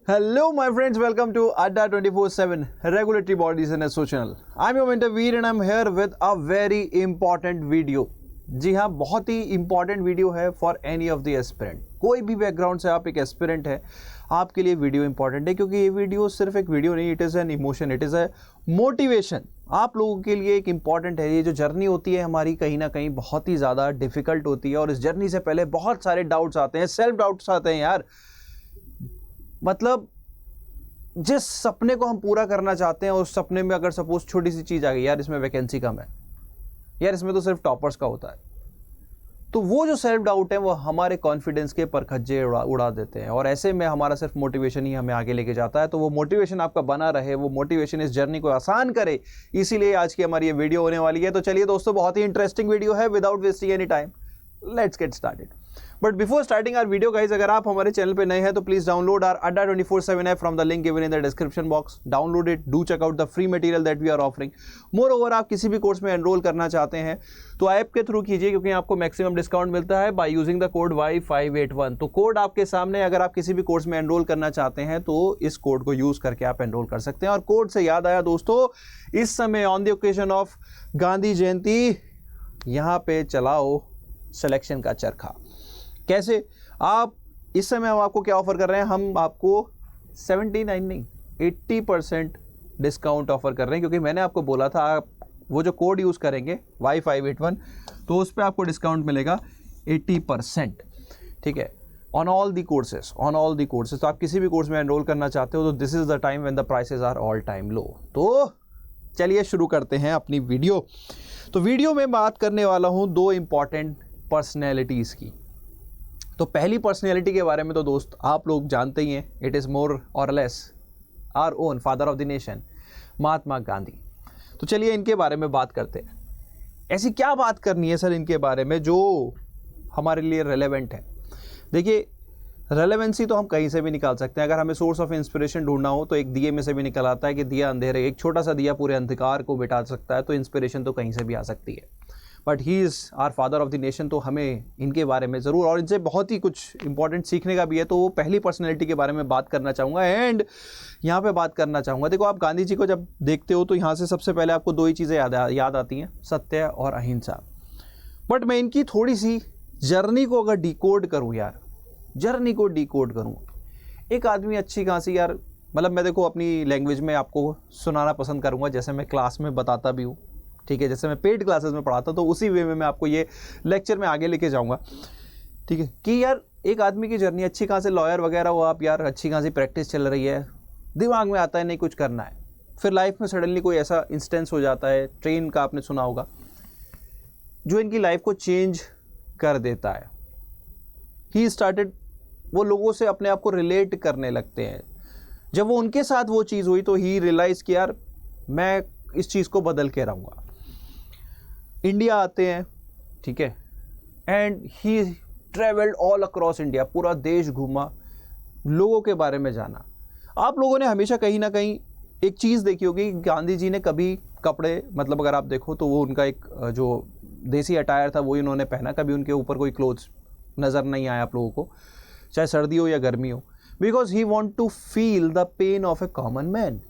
Hello, my friends. Welcome to Adda 24/7 Regulatory Bodies and Association channel. I'm your mentor Veer and I'm here with a very important video. जी हाँ, बहुत ही important video है for any of the aspirant. कोई भी background से आप एक aspirant है, आपके लिए वीडियो इंपॉर्टेंट है क्योंकि ये वीडियो सिर्फ एक वीडियो नहीं, it is an emotion, it is a motivation. आप लोगों के लिए एक इंपॉर्टेंट है. ये जो जर्नी होती है हमारी कहीं ना कहीं बहुत ही ज़्यादा डिफिकल्ट होती है और इस जर्नी से पहले बहुत सारे डाउट्स आते हैं, सेल्फ डाउट्स आते हैं यार. मतलब जिस सपने को हम पूरा करना चाहते हैं उस सपने में अगर सपोज छोटी सी चीज़ आ गई, यार इसमें वैकेंसी कम है, यार इसमें तो सिर्फ टॉपर्स का होता है, तो वो जो सेल्फ डाउट है वो हमारे कॉन्फिडेंस के परखच्चे उड़ा देते हैं. और ऐसे में हमारा सिर्फ मोटिवेशन ही हमें आगे लेके जाता है. तो वो मोटिवेशन आपका बना रहे, वो मोटिवेशन इस जर्नी को आसान करे, इसीलिए आज की हमारी ये वीडियो होने वाली है. तो चलिए दोस्तों, बहुत ही इंटरेस्टिंग वीडियो है. Without wasting any time, let's get started. But before starting our video guys, अगर आप हमारे चैनल पे नए हैं तो please download our Adda 24/7 app from the link given in the description box. Download it, do check out the free material that we are offering. Moreover, आप किसी भी कोर्स में एनरोल करना चाहते हैं तो ऐप के थ्रू कीजिए क्योंकि आपको मैक्सिमम डिस्काउंट मिलता है by using the code Y581. तो कोड आपके सामने, अगर आप किसी भी कोर्स में एनरोल करना चाहते हैं तो इस कोड को यूज करके आप एनरोल कर सकते हैं. और कोड से याद आया दोस्तों, इस समय on the occasion of Gandhi Jayanti यहाँ पे चलाओ सिलेक्शन का चरखा. कैसे? आप इस समय हम आपको क्या ऑफर कर रहे हैं, हम आपको 79 नहीं 80% डिस्काउंट ऑफर कर रहे हैं क्योंकि मैंने आपको बोला था आप वो जो कोड यूज़ करेंगे Y581 तो उस पर आपको डिस्काउंट मिलेगा 80%. ठीक है, on all the courses, on all the courses. तो आप किसी भी कोर्स में एनरोल करना चाहते हो तो this is the time when the prices are all time low. तो चलिए शुरू करते हैं अपनी वीडियो. तो वीडियो में बात करने वाला हूँ दो इम्पॉर्टेंट पर्सनैलिटीज़ की. तो पहली पर्सनैलिटी के बारे में तो दोस्त आप लोग जानते ही हैं, it is more or less our own father of the nation, Mahatma Gandhi. तो चलिए इनके बारे में बात करते हैं. ऐसी क्या बात करनी है सर इनके बारे में जो हमारे लिए रेलेवेंट है? देखिए, रेलेवेंसी तो हम कहीं से भी निकाल सकते हैं. अगर हमें सोर्स ऑफ इंस्पिरेशन ढूंढना हो तो एक दिए में से भी निकल आता है कि दिया अंधेरे, एक छोटा सा दिया पूरे अंधकार को मिटा सकता है. तो इंस्पिरेशन तो कहीं से भी आ सकती है. But he is our father of the nation. तो हमें इनके बारे में ज़रूर, और इनसे बहुत ही कुछ इंपॉर्टेंट सीखने का भी है. तो वो पहली पर्सनैलिटी के बारे में बात करना चाहूँगा एंड यहाँ पे बात करना चाहूँगा. देखो, आप गांधी जी को जब देखते हो तो यहाँ से सबसे पहले आपको दो ही चीज़ें याद आती हैं, सत्य और अहिंसा. बट मैं इनकी थोड़ी सी जर्नी को अगर डिकोड करूँ यार, जर्नी को डिकोड करूँ, एक आदमी अच्छी खासी यार, मतलब मैं देखो अपनी लैंग्वेज में आपको सुनाना पसंद करूँगा जैसे मैं क्लास में बताता भी हूँ. ठीक है, जैसे मैं पेड क्लासेस में पढ़ाता तो उसी वे में मैं आपको ये लेक्चर में आगे लेके जाऊंगा. ठीक है, कि यार एक आदमी की जर्नी अच्छी खासी लॉयर वगैरह हो आप, यार अच्छी खासी प्रैक्टिस चल रही है, दिमाग में आता है नहीं कुछ करना है, फिर लाइफ में सडनली कोई ऐसा इंस्टेंस हो जाता है, ट्रेन का आपने सुना होगा, जो इनकी लाइफ को चेंज कर देता है. ही स्टार्टेड, वो लोगों से अपने आप को रिलेट करने लगते हैं. जब वो उनके साथ वो चीज़ हुई तो ही रियलाइज़ कि यार मैं इस चीज़ को बदल के रहूँगा. इंडिया आते हैं, ठीक है, and he travelled all across India, पूरा देश घूमा, लोगों के बारे में जाना. आप लोगों ने हमेशा कहीं ना कहीं एक चीज़ देखी होगी, गांधी जी ने कभी कपड़े, मतलब अगर आप देखो तो वो उनका एक जो देसी अटायर था वही उन्होंने पहना, कभी उनके ऊपर कोई क्लोथ्स नज़र नहीं आया आप लोगों को, चाहे सर्दी हो या गर्मी हो. Because he want to feel the pain of a common man.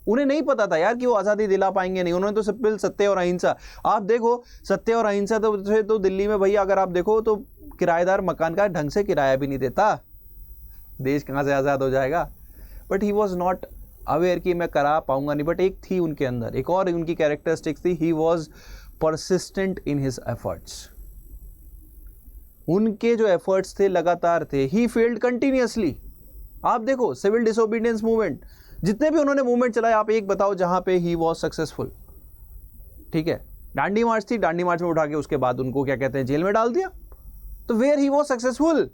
उन्हें नहीं पता था यार कि वो आज़ादी दिला पाएंगे नहीं. उन्होंने तो सिर्फ सत्य और अहिंसा, आप देखो सत्य और अहिंसा तो दिल्ली में भैया अगर आप देखो तो किराएदार मकान का ढंग से किराया भी नहीं देता. देश कहाँ से आज़ाद हो जाएगा? But he was not aware कि मैं करा पाऊंगा नहीं. बट एक थी उनके अंदर, एक और उनकी कैरेक्टरिस्टिक्स थी, he was persistent in his efforts. उनके जो एफर्ट्स थे लगातार थे. He failed continuously. आप देखो सिविल डिसोबीडियंस मूवमेंट, जितने भी उन्होंने मूवमेंट चलाए, आप एक बताओ जहां पे ही वॉज सक्सेसफुल. ठीक है, दांडी मार्च थी, दांडी मार्च में उठा के उसके बाद उनको क्या कहते हैं, जेल में डाल दिया. तो where he was successful?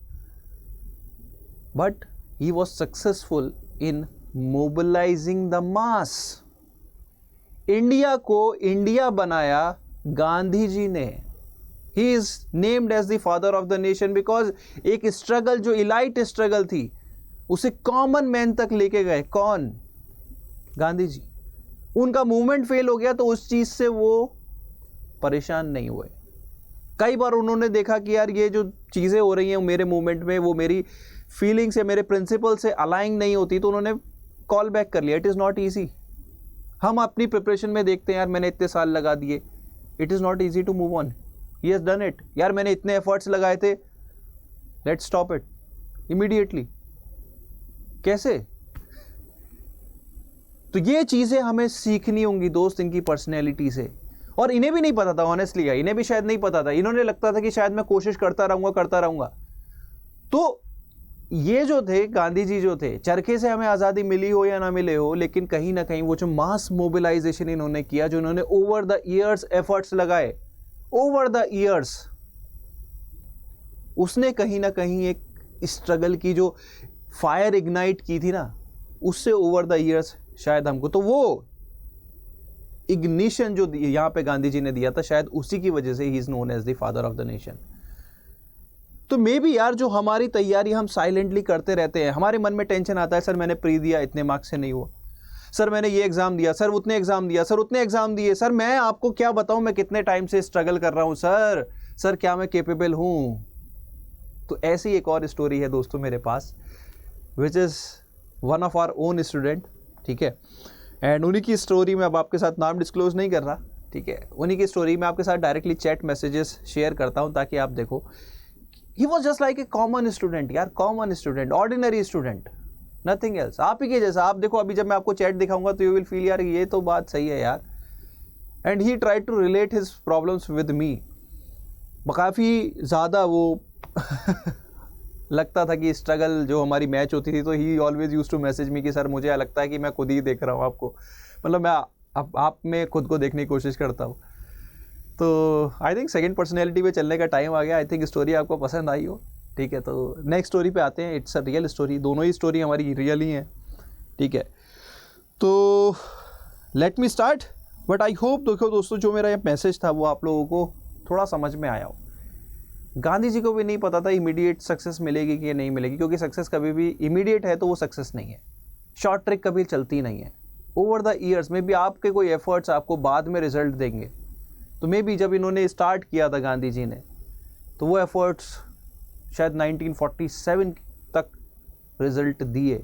But he was successful in mobilising the mass. India को इंडिया बनाया गांधी जी ने. He is named as the father of the nation because एक स्ट्रगल जो इलाइट स्ट्रगल थी उसे कॉमन मैन तक लेके गए. कौन? गांधी जी. उनका मूवमेंट फेल हो गया तो उस चीज से वो परेशान नहीं हुए. कई बार उन्होंने देखा कि यार ये जो चीज़ें हो रही हैं मेरे मूवमेंट में, वो मेरी फीलिंग से, मेरे प्रिंसिपल से अलाइन नहीं होती, तो उन्होंने कॉल बैक कर लिया। It is not easy. हम अपनी प्रिपरेशन में देखते हैं यार मैंने इतने साल लगा दिए, it is not easy to move on. He has done it. यार मैंने इतने एफर्ट्स लगाए थे, लेट्स स्टॉप इट इमीडिएटली। कैसे? तो ये चीज़ें हमें सीखनी होंगी दोस्त इनकी पर्सनैलिटी से। और इन्हें भी नहीं पता था ऑनेस्टली, इन्हें भी शायद नहीं पता था। इन्होंने लगता था कि शायद मैं कोशिश करता रहूँगा। तो ये जो थे गांधी जी जो थे, चरखे से हमें आज़ादी मिली हो या ना मिले हो, लेकिन कहीं ना कहीं वो जो मास मोबिलाइजेशन इन्होंने किया, जो इन्होंने ओवर द ईयर्स एफर्ट्स लगाए, ओवर द ईयर्स, उसने कहीं ना कहीं एक स्ट्रगल की जो फायर इग्नाइट की थी ना, उससे ओवर द ईयर्स शायद हमको, तो वो इग्निशन जो यहाँ पे गांधी जी ने दिया था, शायद उसी की वजह से he is known as the father of the nation. तो मे बी यार जो हमारी तैयारी हम साइलेंटली करते रहते हैं, हमारे मन में टेंशन आता है, सर मैंने प्री दिया इतने मार्क्स से नहीं हुआ, सर मैंने ये एग्जाम दिया, सर उतने एग्जाम दिया, सर उतने एग्जाम दिए, सर मैं आपको क्या बताऊं मैं कितने टाइम से स्ट्रगल कर रहा हूं, सर क्या मैं केपेबल हूं। तो ऐसी एक और स्टोरी है दोस्तों मेरे पास, which is one of our own student, ठीक है। एंड उन्हीं की स्टोरी में अब आपके साथ नाम डिस्क्लोज नहीं कर रहा, ठीक है। उन्हीं की स्टोरी में आपके साथ डायरेक्टली चैट मैसेजेस शेयर करता हूं ताकि आप देखो। He was just like a common student यार, common student, ordinary student, nothing else, आप ही के जैसा। आप देखो अभी जब मैं आपको चैट दिखाऊंगा तो यू विल फील यार ये तो बात सही है यार। And he tried to relate his problems with me. काफ़ी ज़्यादा वो लगता था कि स्ट्रगल जो हमारी मैच होती थी, तो he always use to message me कि सर मुझे लगता है कि मैं खुद ही देख रहा हूँ आपको, मतलब मैं आप में खुद को देखने की कोशिश करता हूँ। तो आई थिंक सेकंड पर्सनैलिटी पे चलने का टाइम आ गया। आई थिंक स्टोरी आपको पसंद आई हो, ठीक है। तो नेक्स्ट स्टोरी पे आते हैं। इट्स अ रियल स्टोरी, दोनों ही स्टोरी हमारी रियल ही हैं, ठीक है। तो let me start. But I hope देखो दोस्तों जो मेरा ये मैसेज था वो आप लोगों को थोड़ा समझ में आया हो। गांधी जी को भी नहीं पता था इमीडिएट सक्सेस मिलेगी कि नहीं मिलेगी, क्योंकि सक्सेस कभी भी इमीडिएट है तो वो सक्सेस नहीं है, शॉर्ट ट्रिक कभी चलती नहीं है। ओवर द ईयर्स में भी आपके कोई एफर्ट्स आपको बाद में रिजल्ट देंगे। तो मे बी जब इन्होंने स्टार्ट किया था गांधी जी ने, तो वो एफर्ट्स शायद 1947 तक रिजल्ट दिए।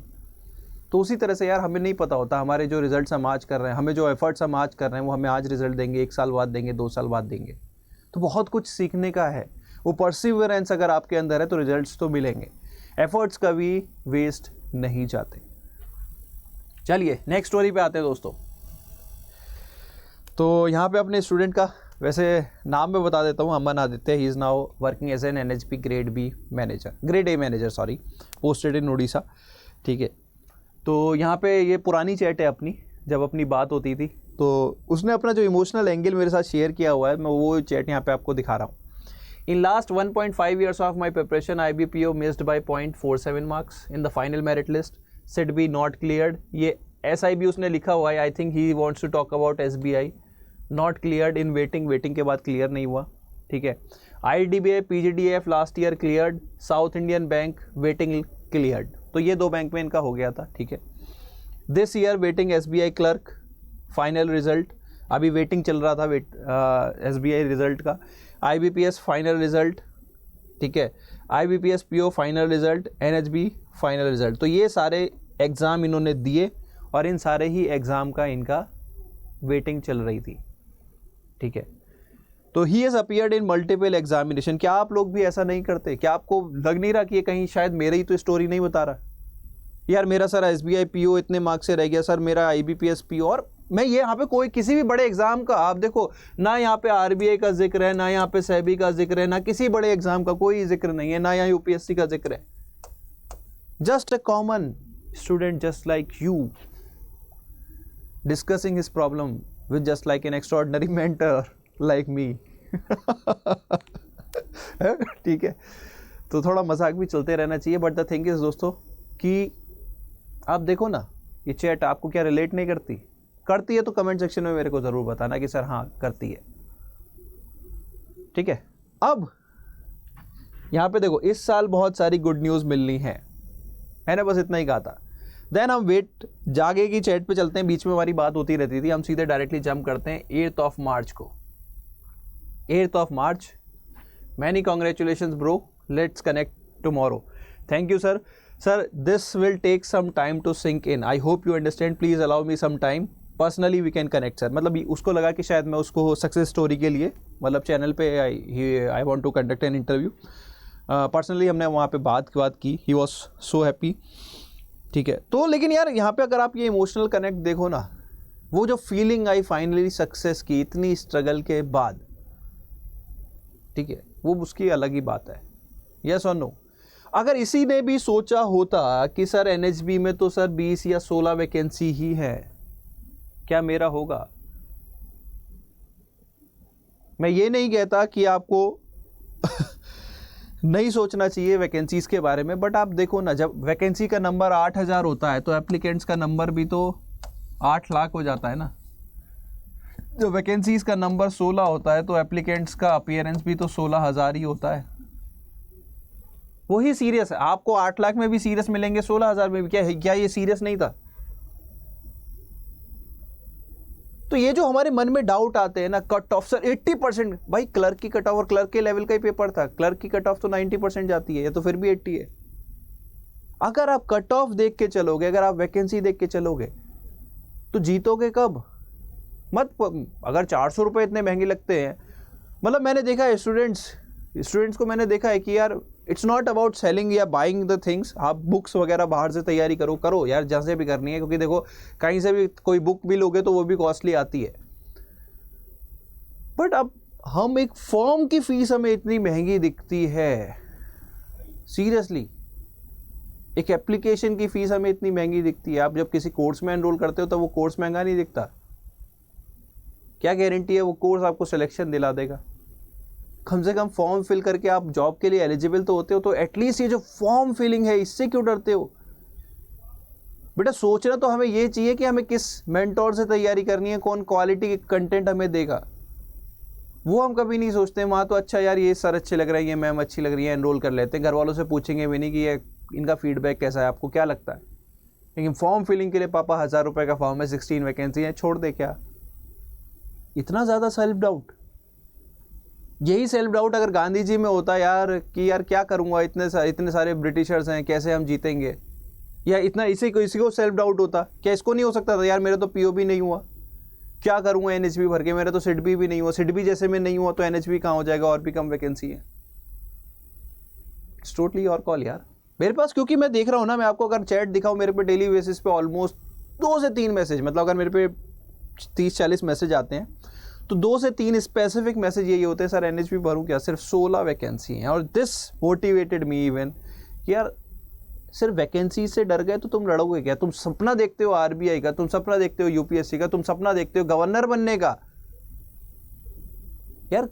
तो उसी तरह से यार हमें नहीं पता होता हमारे जो रिजल्ट्स हम आज कर रहे हैं, हमें जो एफर्ट्स हम आज कर रहे हैं वो हमें आज रिजल्ट देंगे, 1 साल बाद देंगे, 2 साल बाद देंगे। तो बहुत कुछ सीखने का है। वो परसिवरेंस अगर आपके अंदर है तो रिजल्ट्स तो मिलेंगे। एफर्ट्स कभी वेस्ट नहीं जाते। चलिए नेक्स्ट स्टोरी पे आते हैं दोस्तों। तो यहाँ पे अपने स्टूडेंट का वैसे नाम मैं बता देता हूँ, Aman Aditya. He is now working as an NHP grade A manager, posted in Orissa, ठीक है। तो यहाँ पे ये पुरानी चैट है अपनी, जब अपनी बात होती थी, तो उसने अपना जो इमोशनल एंगल मेरे साथ शेयर किया हुआ है, मैं वो चैट यहाँ पे आपको दिखा रहा हूँ। In last 1.5 years of my preparation, IBPO missed by 0.47 marks in the final merit list. SID not cleared. ये SIB उसने लिखा हुआ है. I think he wants to talk about SBI. Not cleared in waiting. Waiting के बाद clear नहीं हुआ. ठीक है. IDBI PGDF last year cleared. South Indian Bank waiting cleared. तो ये 2 बैंक में इनका हो गया था. ठीक है. This year waiting SBI clerk final result. अभी वेटिंग चल रहा था SBI रिजल्ट का. IBPS फाइनल रिजल्ट, ठीक है. IBPS PO final result, NHB final result. तो ये सारे एग्ज़ाम इन्होंने दिए और इन सारे ही एग्ज़ाम का इनका वेटिंग चल रही थी. ठीक है. तो he has appeared in multiple examination. क्या आप लोग भी ऐसा नहीं करते? क्या आपको लग नहीं रहा कि ये कहीं शायद मेरे ही तो स्टोरी नहीं बता रहा, यार मेरा सर SBI PO इतने मार्क्स से रह गया, सर मेरा IBPS PO. और मैं ये यहाँ पे कोई किसी भी बड़े एग्जाम का, आप देखो ना यहाँ पे RBI का जिक्र है, ना यहाँ पे SEBI का जिक्र है, ना किसी बड़े एग्जाम का कोई जिक्र नहीं है, ना यहाँ UPSC का जिक्र है. Just a common student just like you discussing his problem with just like an extraordinary mentor like me. ठीक है. तो थोड़ा मजाक भी चलते रहना चाहिए. बट द थिंग इज दोस्तों कि आप देखो ना, ये चैट आपको क्या रिलेट नहीं करती है तो कमेंट सेक्शन में मेरे को ज़रूर बताना कि सर हाँ करती है. ठीक है. अब यहाँ पे देखो, इस साल बहुत सारी गुड न्यूज़ मिलनी है, मैंने बस इतना ही कहा था. देन हम वेट जागे की चैट पे चलते हैं. बीच में हमारी बात होती रहती थी, हम सीधे डायरेक्टली जंप करते हैं 8th of March को. 8th of March Many congratulations, bro. Let's connect tomorrow. Thank you, sir. Sir, this will take some time to sink in. I hope you understand. Please allow me some time. Personally we can connect, sir. मतलब उसको लगा कि शायद मैं उसको success story के लिए मतलब चैनल पे I want to conduct an interview. Personally हमने वहाँ पे बात की. He was so happy. ठीक है. तो लेकिन यार यहाँ पे अगर आप ये इमोशनल कनेक्ट देखो ना, वो जो फीलिंग आई फाइनली सक्सेस की इतनी स्ट्रगल के बाद, ठीक है, वो उसकी अलग ही बात है. यस और नो. अगर इसी ने भी सोचा होता कि सर एनएचबी में तो सर 20 या 16 वैकेंसी ही है, क्या मेरा होगा? मैं ये नहीं कहता कि आपको नहीं सोचना चाहिए वैकेंसीज के बारे में, बट आप देखो ना, जब वैकेंसी का नंबर 8000 होता है तो एप्लीकेंट्स का नंबर भी तो 8 लाख हो जाता है ना. जब वैकेंसीज का नंबर 16 होता है तो एप्लीकेंट्स का अपीयरेंस भी तो 16,000 ही होता है. वही सीरियस है. आपको 8 लाख में भी सीरियस मिलेंगे, 16,000 में भी. क्या ये सीरियस नहीं था? तो ये जो हमारे मन में डाउट आते हैं ना, कट ऑफ सर 80%, भाई क्लर्क की कट ऑफ और क्लर्क के लेवल का ही पेपर था. क्लर्क की कट ऑफ तो 90% जाती है, या तो फिर भी 80 है. अगर आप कट ऑफ देख के चलोगे, अगर आप वैकेंसी देख के चलोगे, तो जीतोगे कब? मत. अगर 400 रुपये इतने महंगे लगते हैं, मतलब मैंने देखा है स्टूडेंट्स को मैंने देखा है कि यार इट्स नॉट अबाउट सेलिंग या बाइंग द थिंग्स. आप बुक्स वगैरह बाहर से तैयारी करो यार, जहाँ से भी करनी है, क्योंकि देखो कहीं से भी कोई बुक भी लोगे तो वो भी कॉस्टली आती है. बट अब हम एक फॉर्म की फीस हमें इतनी महंगी दिखती है, सीरियसली एक एप्लीकेशन की फीस हमें इतनी महंगी दिखती है. आप जब किसी कोर्स में एनरोल करते हो तो वो कोर्स महंगा नहीं दिखता. क्या गारंटी है वो कोर्स आपको सिलेक्शन दिला देगा? कम से कम फॉर्म फिल करके आप जॉब के लिए एलिजिबल तो होते हो. तो एटलीस्ट ये जो फॉर्म फिलिंग है, इससे क्यों डरते हो? बेटा सोचना तो हमें ये चाहिए कि हमें किस मेंटोर से तैयारी करनी है, कौन क्वालिटी कंटेंट हमें देगा. वो हम कभी नहीं सोचते. वहाँ तो अच्छा यार ये सर अच्छे लग रहे हैं, ये मैम अच्छी लग रही है, एनरोल कर लेते हैं. घर वालों से पूछेंगे भी नहीं कि ये इनका फीडबैक कैसा है, आपको क्या लगता है. लेकिन फॉर्म फिलिंग के लिए पापा 1000 रुपये का फॉर्म है, 16 वैकेंसी है, छोड़ दे. क्या इतना ज़्यादा सेल्फ डाउट? यही सेल्फ डाउट अगर गांधी जी में होता यार, कि यार क्या करूँगा, इतने सारे ब्रिटिशर्स हैं, कैसे हम जीतेंगे, या इसी को सेल्फ डाउट होता, क्या इसको नहीं हो सकता था यार मेरे तो पीओबी नहीं हुआ, क्या करूँगा एनएचबी भर के, मेरा तो सिडबी भी नहीं हुआ, सिडबी जैसे में नहीं हुआ तो एनएचबी कहाँ हो जाएगा, और भी कम वैकेंसी है. इट्स टोटली योर कॉल यार. मेरे पास, क्योंकि मैं देख रहा हूँ ना, मैं आपको अगर चैट दिखाऊँ, मेरे पे डेली बेसिस पे ऑलमोस्ट 2 से 3 मैसेज, मतलब अगर मेरे पे 30-40 मैसेज आते हैं तो 2 से 3 स्पेसिफिक मैसेज यही होते हैं, सर एनएचबी भरूँ क्या, सिर्फ 16 वैकेंसी हैं. और दिस मोटिवेटेड मी इवन कि यार सिर्फ वैकेंसी से डर गए तो तुम लड़ोगे क्या? तुम सपना देखते हो आरबीआई का, तुम सपना देखते हो यूपीएससी का, तुम सपना देखते हो गवर्नर बनने का. यार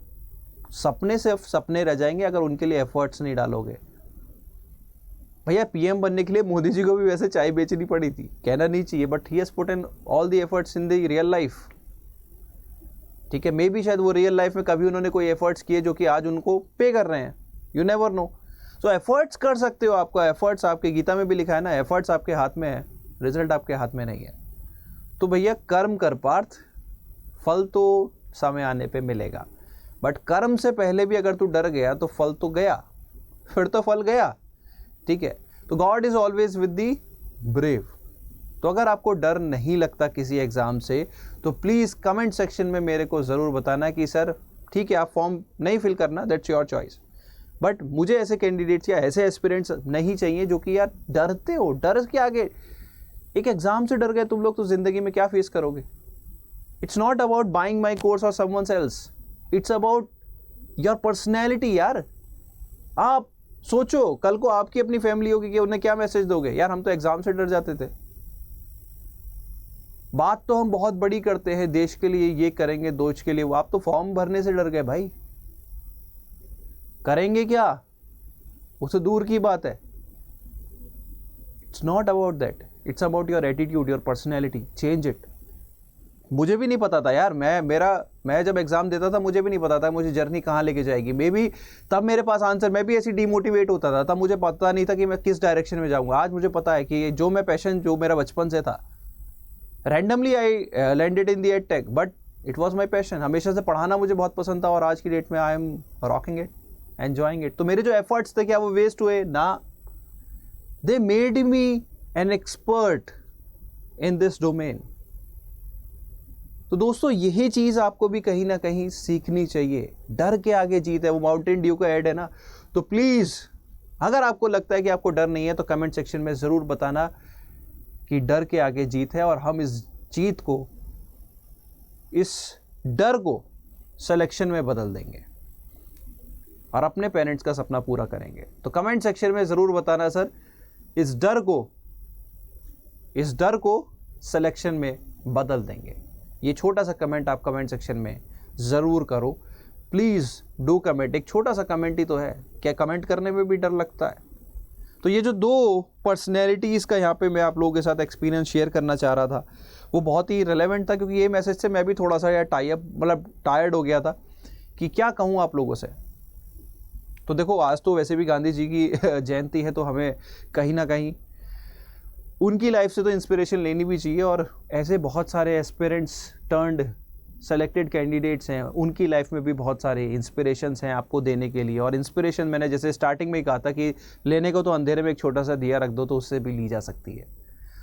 सपने सिर्फ सपने रह जाएंगे अगर उनके लिए एफर्ट्स नहीं डालोगे. भैया पीएम बनने के लिए मोदी जी को भी वैसे चाय बेचनी पड़ी थी, कहना नहीं चाहिए, but he has put in all the efforts in the real life. ठीक है, मे बी शायद वो रियल लाइफ में कभी उन्होंने कोई एफर्ट्स किए जो कि आज उनको पे कर रहे हैं. You never know. So efforts कर सकते हो. आपका एफर्ट्स, आपके गीता में भी लिखा है ना, एफर्ट्स आपके हाथ में है, रिजल्ट आपके हाथ में नहीं है. तो भैया कर्म कर पार्थ, फल तो समय आने पे मिलेगा. बट कर्म से पहले भी अगर तू डर गया तो फल तो गया, फिर तो फल गया. ठीक है, तो God is always with the brave. तो अगर आपको डर नहीं लगता किसी एग्ज़ाम से, तो प्लीज़ कमेंट सेक्शन में मेरे को ज़रूर बताना कि सर ठीक है आप फॉर्म नहीं फिल करना, दैट्स योर चॉइस, बट मुझे ऐसे कैंडिडेट्स या ऐसे एस्पिरेंट्स नहीं चाहिए जो कि यार डरते हो. डर के आगे, एक एग्ज़ाम से डर गए तुम लोग तो ज़िंदगी में क्या फेस करोगे? It's not about buying my course or someone else, it's about your personality. यार आप सोचो कल को आपकी अपनी फैमिली होगी कि उन्हें क्या मैसेज दोगे? यार हम तो एग्ज़ाम से डर जाते थे. बात तो हम बहुत बड़ी करते हैं, देश के लिए ये करेंगे, देश के लिए वो. आप तो फॉर्म भरने से डर गए भाई. करेंगे क्या, उससे दूर की बात है. It's not about that, it's about your attitude, your personality. Change it. मुझे भी नहीं पता था यार, मैं जब एग्जाम देता था मुझे भी नहीं पता था मुझे जर्नी कहाँ लेके जाएगी. मे बी तब मेरे पास आंसर, मैं भी ऐसी डीमोटिवेट होता था, तब मुझे पता नहीं था कि मैं किस डायरेक्शन में जाऊँगा. आज मुझे पता है कि जो मैं पैशन, जो मेरा बचपन से था, randomly I landed in the ed tech, but it was my passion. हमेशा से पढ़ाना मुझे बहुत पसंद था और आज की डेट में I am rocking it. Enjoying it. तो मेरे जो एफर्ट्स थे क्या वो वेस्ट हुए? ना, they made me an expert in this domain. तो दोस्तों यही चीज आपको भी कहीं ना कहीं सीखनी चाहिए। डर के आगे जीत है, वो माउंटेन ड्यू का ऐड है ना। तो प्लीज अगर आपको लगता है कि आपको डर नहीं है तो कमेंट सेक्शन में जरूर बताना कि डर के आगे जीत है, और हम इस जीत को, इस डर को सिलेक्शन में बदल देंगे और अपने पेरेंट्स का सपना पूरा करेंगे। तो कमेंट सेक्शन में जरूर बताना सर, इस डर को सिलेक्शन में बदल देंगे। ये छोटा सा कमेंट आप कमेंट सेक्शन में ज़रूर करो। Please do comment. एक छोटा सा कमेंट ही तो है, क्या कमेंट करने में भी डर लगता है? तो ये जो दो पर्सनैलिटीज़ का यहाँ पे मैं आप लोगों के साथ एक्सपीरियंस शेयर करना चाह रहा था, वो बहुत ही रिलेवेंट था, क्योंकि ये मैसेज से मैं भी थोड़ा सा यार टायर्ड हो गया था कि क्या कहूँ आप लोगों से। तो देखो, आज तो वैसे भी गांधी जी की जयंती है, तो हमें कहीं ना कहीं उनकी लाइफ से तो इंस्पिरेशन लेनी भी चाहिए, और ऐसे बहुत सारे एस्पिरेंट्स टर्न्ड सेलेक्टेड कैंडिडेट्स हैं, उनकी लाइफ में भी बहुत सारे इंस्पिरेशंस हैं आपको देने के लिए। और इंस्पिरेशन मैंने जैसे स्टार्टिंग में ही कहा था कि लेने को तो अंधेरे में एक छोटा सा दिया रख दो तो उससे भी ली जा सकती है।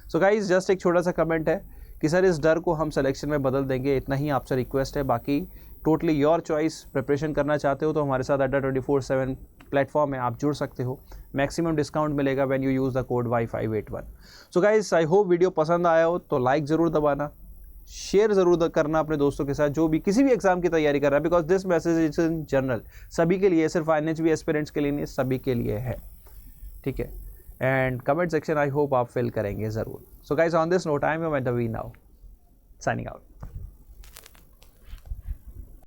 सो गाइज, जस्ट एक छोटा सा कमेंट है कि सर इस डर को हम सिलेक्शन में बदल देंगे, इतना ही आपसे रिक्वेस्ट है। बाकी टोटली योर चॉइस। प्रिपरेशन करना चाहते हो तो हमारे साथ अड्डा 24/7 प्लेटफॉर्म है, आप जुड़ सकते हो। मैक्सिमम डिस्काउंट मिलेगा when you use the code Y581। So guys, I hope video पसंद आया हो तो लाइक ज़रूर दबाना, शेयर ज़रूर करना अपने दोस्तों के साथ जो भी किसी भी एग्जाम की तैयारी कर रहा है, because this message is in general, सभी के लिए, सिर्फ INHB एस्पिरेंट्स के लिए नहीं, सभी के लिए है, ठीक है। And comment section I hope आप फिल करेंगे ज़रूर। So guys, on this note I am your mentor we now signing out.